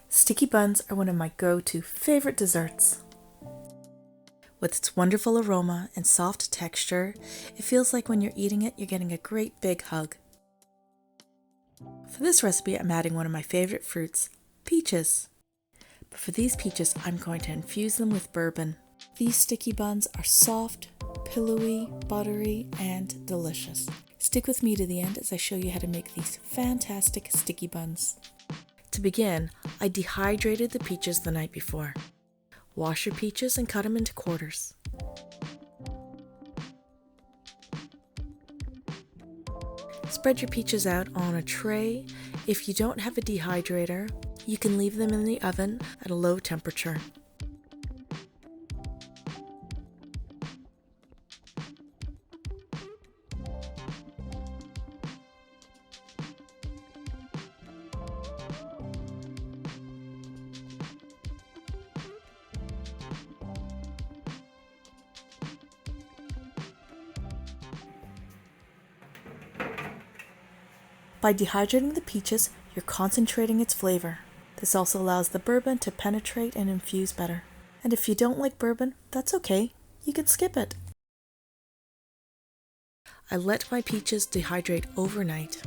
Sticky buns are one of my go-to favorite desserts. With its wonderful aroma and soft texture, it feels like when you're eating it, you're getting a great big hug. For this recipe, I'm adding one of my favorite fruits, peaches. But for these peaches, I'm going to infuse them with bourbon. These sticky buns are soft, pillowy, buttery, and delicious. Stick with me to the end as I show you how to make these fantastic sticky buns. To begin, I dehydrated the peaches the night before. Wash your peaches and cut them into quarters. Spread your peaches out on a tray. If you don't have a dehydrator, you can leave them in the oven at a low temperature. By dehydrating the peaches, you're concentrating its flavor. This also allows the bourbon to penetrate and infuse better. And if you don't like bourbon, that's okay. You can skip it. I let my peaches dehydrate overnight.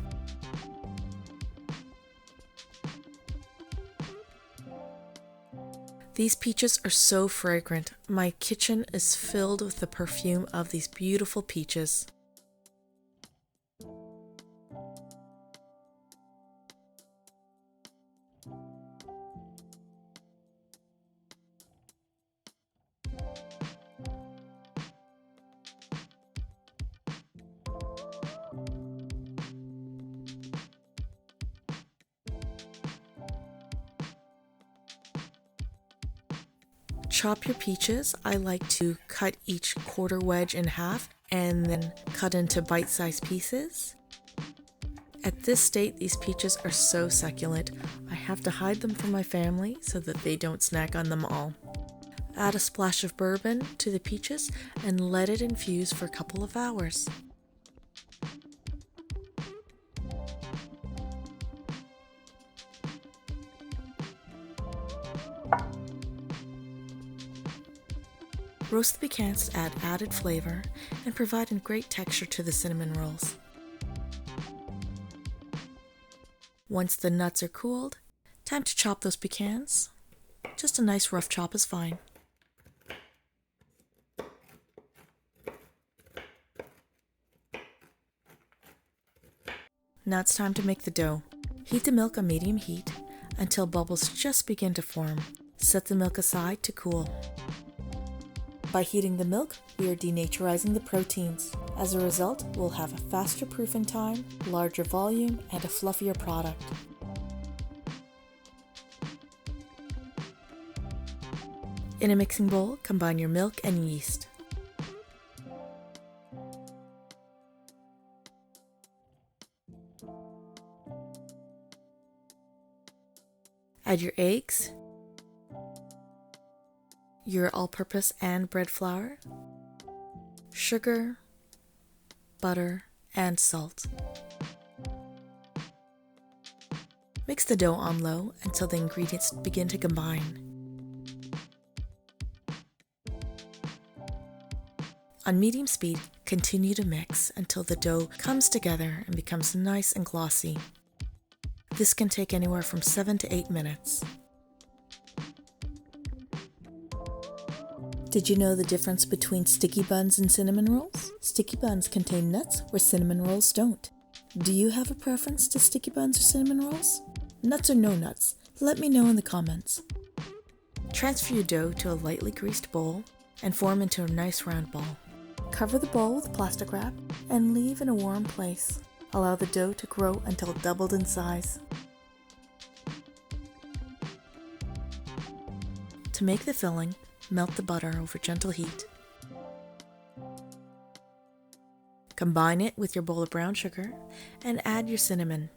These peaches are so fragrant. My kitchen is filled with the perfume of these beautiful peaches. Chop your peaches. I like to cut each quarter wedge in half and then cut into bite-sized pieces. At this state, these peaches are so succulent. I have to hide them from my family so that they don't snack on them all. Add a splash of bourbon to the peaches and let it infuse for a couple of hours. Roast the pecans to add added flavor and provide a great texture to the cinnamon rolls. Once the nuts are cooled, time to chop those pecans. Just a nice rough chop is fine. Now it's time to make the dough. Heat the milk on medium heat until bubbles just begin to form. Set the milk aside to cool. By heating the milk, we are denaturizing the proteins. As a result, we'll have a faster proofing time, larger volume, and a fluffier product. In a mixing bowl, combine your milk and yeast. Add your eggs, your all-purpose and bread flour, sugar, butter, and salt. Mix the dough on low until the ingredients begin to combine. On medium speed, continue to mix until the dough comes together and becomes nice and glossy. This can take anywhere from 7 to 8 minutes. Did you know the difference between sticky buns and cinnamon rolls? Sticky buns contain nuts where cinnamon rolls don't. Do you have a preference to sticky buns or cinnamon rolls? Nuts or no nuts? Let me know in the comments. Transfer your dough to a lightly greased bowl and form into a nice round ball. Cover the bowl with plastic wrap and leave in a warm place. Allow the dough to grow until doubled in size. To make the filling, melt the butter over gentle heat. Combine it with your bowl of brown sugar and add your cinnamon.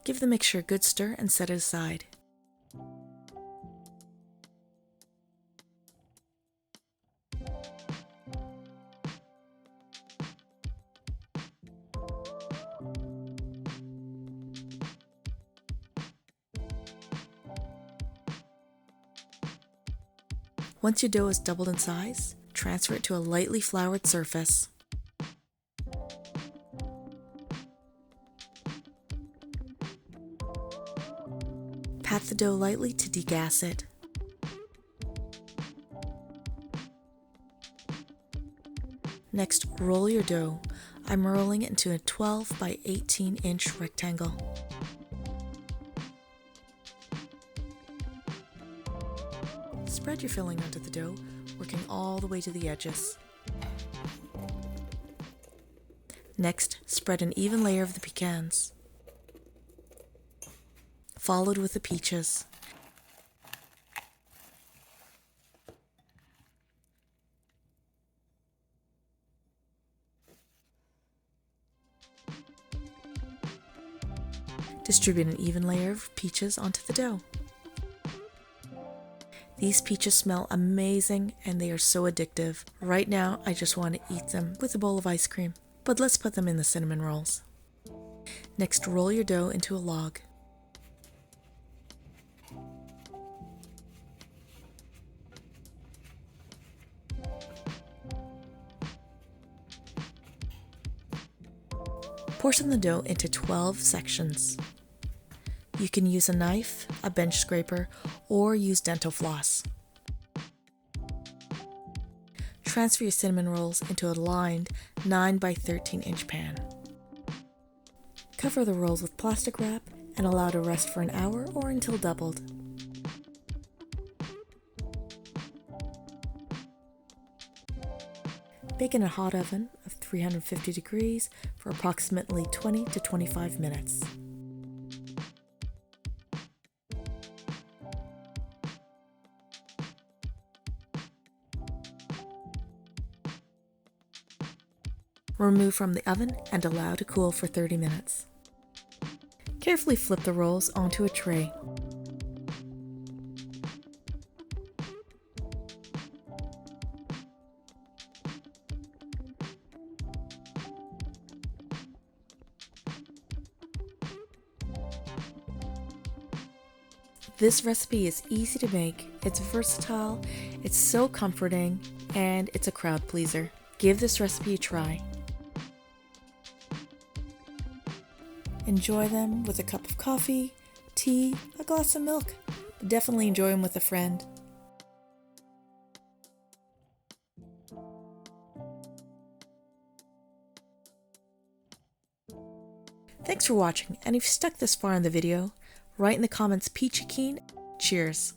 Give the mixture a good stir and set it aside. Once your dough is doubled in size, transfer it to a lightly floured surface. Pat the dough lightly to degas it. Next, roll your dough. I'm rolling it into a 12 by 18 inch rectangle. Spread your filling onto the dough, working all the way to the edges. Next, spread an even layer of the pecans, followed with the peaches. Distribute an even layer of peaches onto the dough. These peaches smell amazing and they are so addictive. Right now, I just want to eat them with a bowl of ice cream. But let's put them in the cinnamon rolls. Next, roll your dough into a log. Portion the dough into 12 sections. You can use a knife, a bench scraper, or use dental floss. Transfer your cinnamon rolls into a lined 9 by 13 inch pan. Cover the rolls with plastic wrap and allow to rest for an hour or until doubled. Bake in a hot oven of 350 degrees for approximately 20 to 25 minutes. Remove from the oven and allow to cool for 30 minutes. Carefully flip the rolls onto a tray. This recipe is easy to make, it's versatile, it's so comforting, and it's a crowd pleaser. Give this recipe a try. Enjoy them with a cup of coffee, tea, a glass of milk, but definitely enjoy them with a friend. Thanks for watching, and if you stuck this far in the video, write in the comments peachy keen. Cheers!